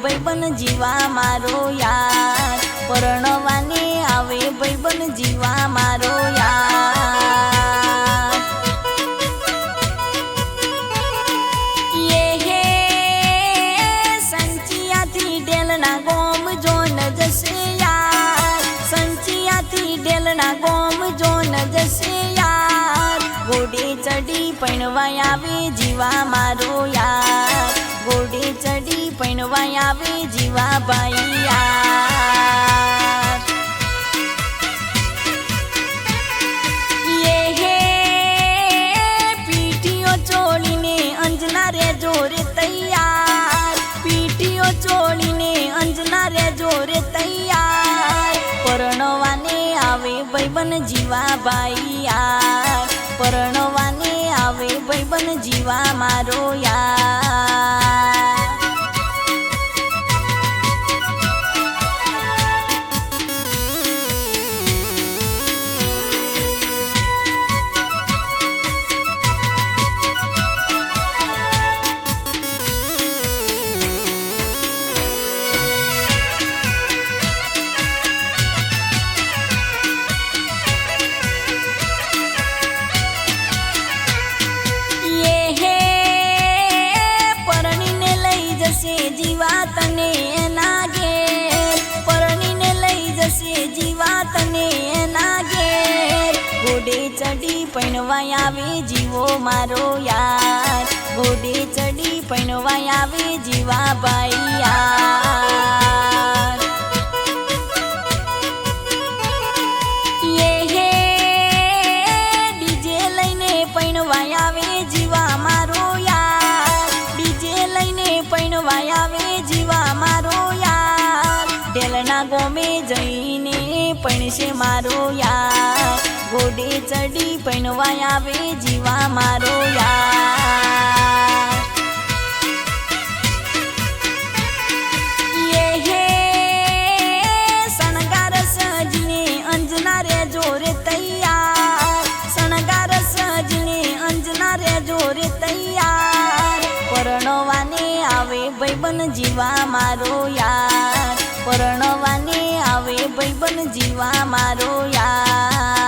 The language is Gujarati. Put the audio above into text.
ભાઈબંધ જીવા મારો યાર, પરણવાને આવે ભાઈબંધ જીવા મારો યાર। હે સંચિયાથી ડેલના ગોમ જોન જશે યાર, સંચિયાથી ડેલના ગોમ જોન જશે યાર। ઘોડે ચડી પૈણવાય આવે જીવા મારો યાર, ઘોડે ચડી પૈણવાય આવે જીવા ભાઈ યાર। હે પીઠીઓ ચોળીને અંજના રે જોરે તૈયાર, પીઠીઓ ચોળીને અંજના રે જોરે તૈયાર। પરણવાને આવે ભાઈબંધ જીવા ભાઈ યાર, પરણવાને આવે ભાઈબંધ જીવા મારો યાર। જીવા તને એના ઘેર, પરણીને લઈ જશે જીવા તને એના ઘેર। ઘોડે ચડી પૈણવાય આવે જીવો મારો યાર, ઘોડે ચડી પૈણવાય આવે જીવા ભાઈ યાર। હે ડીજે લઈને પૈણવાય આવે જીવા મારો યાર, ડીજે લઈને પૈણવાય આવે જીવા મારો યાર। ઢેલના ગોમે જઈને પૈણશે મારો યાર, ઘોડે ચડી પૈણવાય આવે જીવા મારો યાર। હે શણગાર સજીને અંજના રે જોરે તૈયાર, શણગાર સજીને અંજના રે જોરે તૈયાર। પરણવાને આવે ભાઈબંધ જીવા મારો યાર, પરણવાને આવે ભાઈબંધ જીવા મારો યાર।